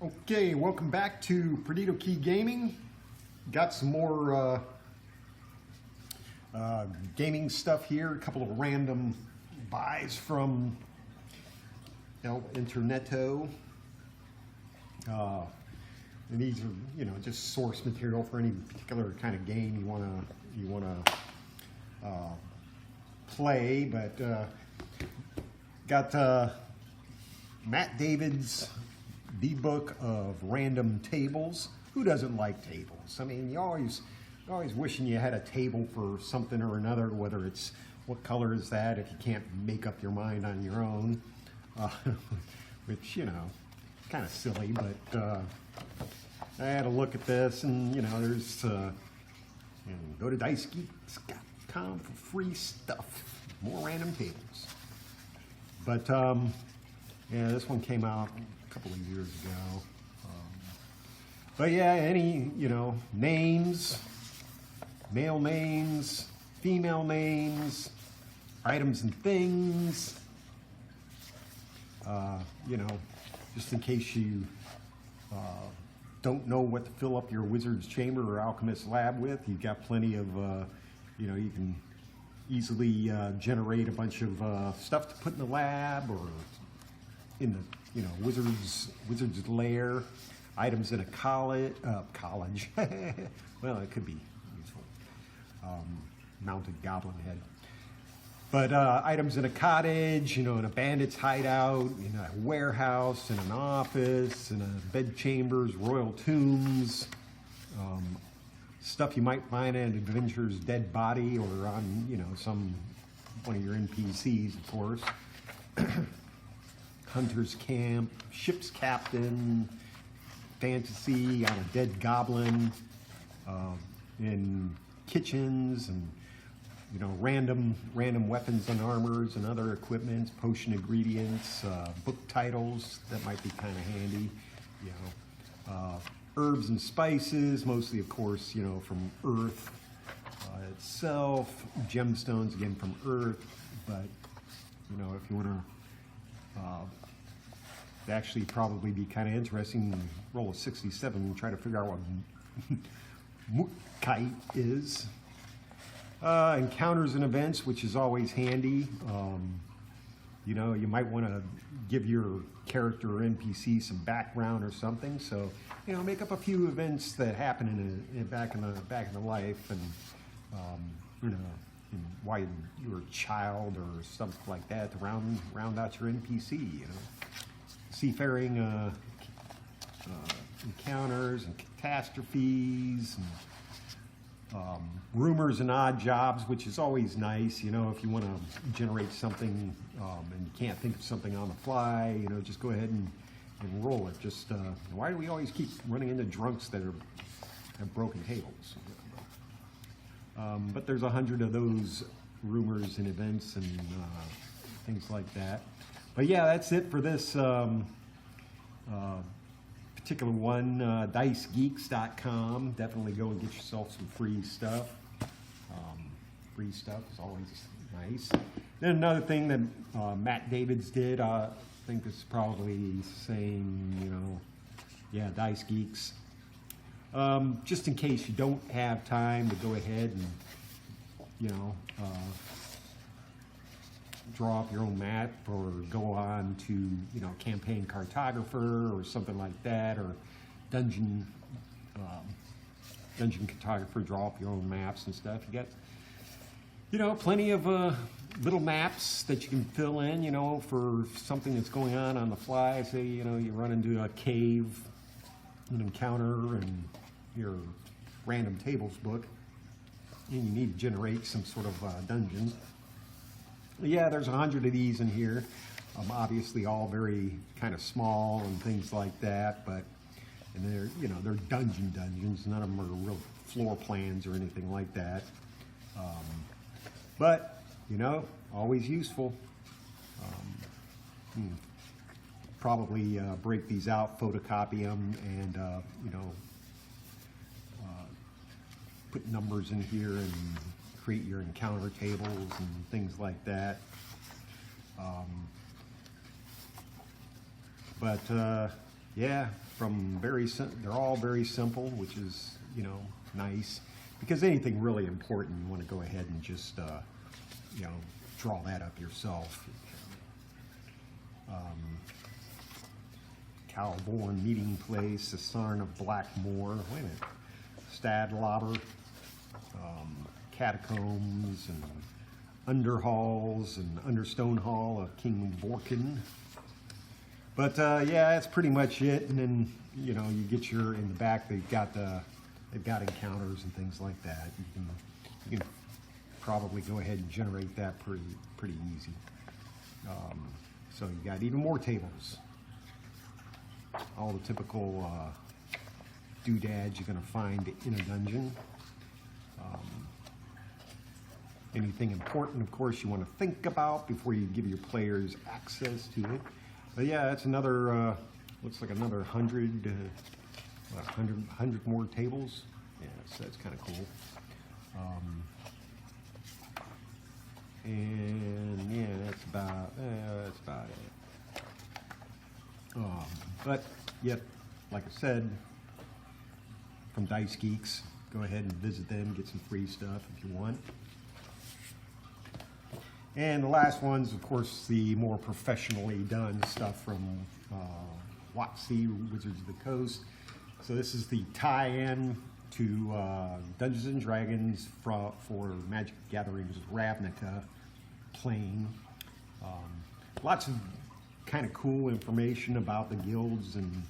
Okay, welcome back to Perdido Key Gaming. Got some more gaming stuff here. A couple of random buys from El Interneto. And these are, just source material for any particular kind of game you wanna play. But got Matt David's The Book of Random Tables. Who doesn't like tables? I mean, you're always wishing you had a table for something or another, whether it's what color is that if you can't make up your mind on your own, which, kind of silly, but I had a look at this, and, there's, go to dicegeeks.com for free stuff, more random tables. But, yeah, this one came out a couple of years ago. But yeah, any, names, male names, female names, items and things, just in case you don't know what to fill up your wizard's chamber or alchemist lab with, you've got plenty of, you can easily generate a bunch of stuff to put in the lab or in the, wizard's lair, items in a college, well, it could be useful, mounted goblin head. But items in a cottage, in a bandit's hideout, in a warehouse, in an office, in a bed chambers, royal tombs, stuff you might find in an adventurer's dead body or on, one of your NPCs, of course. Hunter's camp, ship's captain, fantasy on a dead goblin, in kitchens and random weapons and armors and other equipment, potion ingredients, book titles that might be kind of handy, herbs and spices, mostly of course from earth itself, gemstones again from earth, but if you want to actually probably be kind of interesting, roll a 67 and try to figure out what Mutkite is. Encounters and events, which is always handy. You might want to give your character or NPC some background or something. So, make up a few events that happen back in the life, and why you were a child or something like that to round out your NPC. Seafaring encounters and catastrophes. And, rumors and odd jobs, which is always nice, if you want to generate something and you can't think of something on the fly, just go ahead and roll it. Just why do we always keep running into drunks that have broken tables? But there's 100 of those rumors and events and things like that. But yeah, that's it for this particular one. Dicegeeks.com. Definitely go and get yourself some free stuff. Free stuff is always nice. Then another thing that Matt Davids did, I think is probably saying, yeah, Dice Geeks. Just in case you don't have time to go ahead and, draw up your own map or go on to, campaign cartographer or something like that, or dungeon cartographer, draw up your own maps and stuff. You got, plenty of little maps that you can fill in, for something that's going on the fly. Say, you run into a cave, an encounter, and your random tables book, and you need to generate some sort of dungeon. Yeah, there's 100 of these in here. Obviously, all very kind of small and things like that. But and they're dungeons. None of them are real floor plans or anything like that. But always useful. Probably break these out, photocopy them, and put numbers in here and create your encounter tables and things like that. Yeah, they're all very simple, which is, you know, nice. Because anything really important, you want to go ahead and just, you know, draw that up yourself. Calborn Meeting Place, the Sarn of Blackmoor, wait a minute, Stadlauber, Catacombs, and Underhalls, and Understone Hall of King Vorkin. But yeah, that's pretty much it. And then, you know, you get in the back, they've got encounters and things like that. You can probably go ahead and generate that pretty easy. So you got even more tables. All the typical doodads you're going to find in a dungeon. Anything important, of course, you want to think about before you give your players access to it. But yeah, that's another, looks like another 100 more tables. Yeah, so that's kind of cool. And yeah, that's about it. But yep, like I said, from Dice Geeks, go ahead and visit them, get some free stuff if you want. And the last one's, of course, the more professionally done stuff from WotC, Wizards of the Coast. So this is the tie-in to Dungeons and Dragons for Magic the Gathering's Ravnica playing. Lots of kind of cool information about the guilds and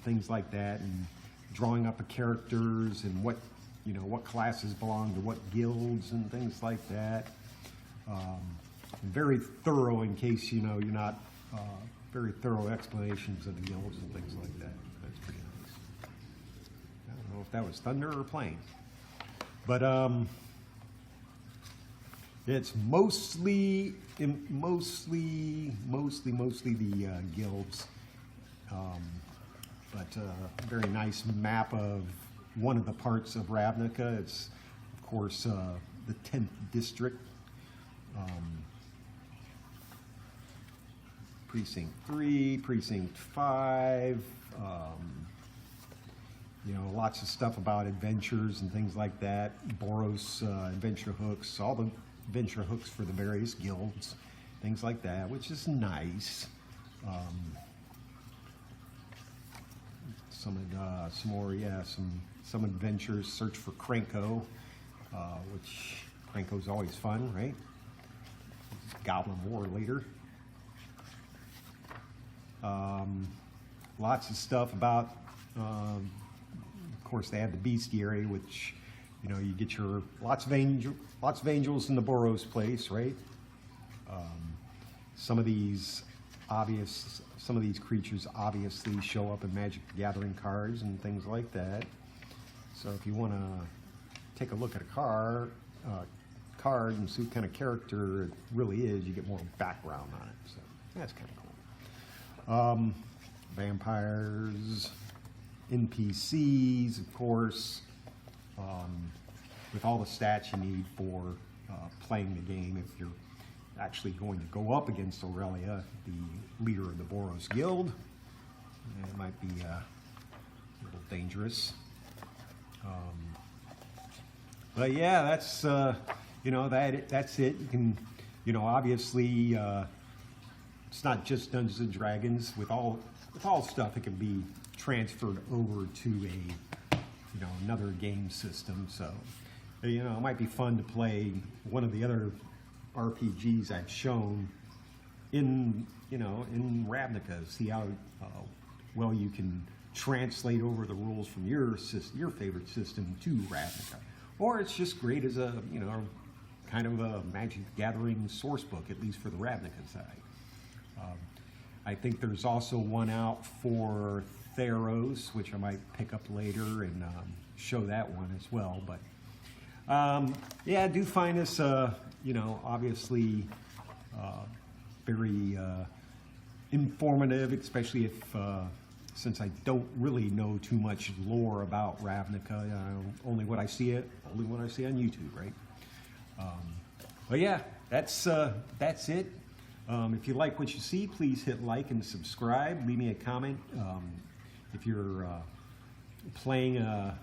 things like that, and drawing up the characters and what classes belong to what guilds and things like that. Very thorough, in case you're not very thorough explanations of the guilds and things like that. That's pretty nice. I don't know if that was thunder or plane, but it's mostly the guilds. But a very nice map of one of the parts of Ravnica. It's, of course, the 10th district. Precinct 3, Precinct 5, lots of stuff about adventures and things like that. Boros adventure hooks, all the adventure hooks for the various guilds, things like that, which is nice. Some adventures. Search for Krenko, which Krenko's always fun, right? Goblin War later. Lots of stuff about, of course, they have the bestiary, which, you get your lots of angels in the Boros place, right? Some of these creatures obviously show up in Magic the Gathering cards and things like that. So if you want to take a look at a card and see what kind of character it really is, you get more background on it. So that's kind of cool. Vampires, NPCs, of course, with all the stats you need for playing the game. If you're actually going to go up against Aurelia, the leader of the Boros Guild, it might be a little dangerous. But yeah, that's that's it. You can, obviously, it's not just Dungeons and Dragons. With all stuff, it can be transferred over to another game system. So, it might be fun to play one of the other RPGs I've shown in Ravnica. See how well you can translate over the rules from your favorite system to Ravnica. Or it's just great as a kind of a Magic the Gathering source book, at least for the Ravnica side. I think there's also one out for Theros, which I might pick up later and show that one as well. But yeah, I do find this, obviously very informative, especially if, since I don't really know too much lore about Ravnica, only what I see on YouTube, right? But yeah, that's it. If you like what you see, please hit like and subscribe. Leave me a comment. If you're playing a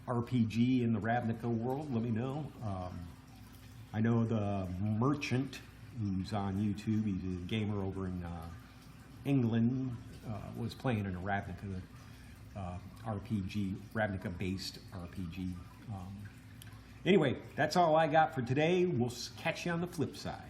RPG in the Ravnica world, let me know. I know the Merchant, who's on YouTube, he's a gamer over in England, was playing in a Ravnica RPG, Ravnica-based RPG. Anyway, that's all I got for today. We'll catch you on the flip side.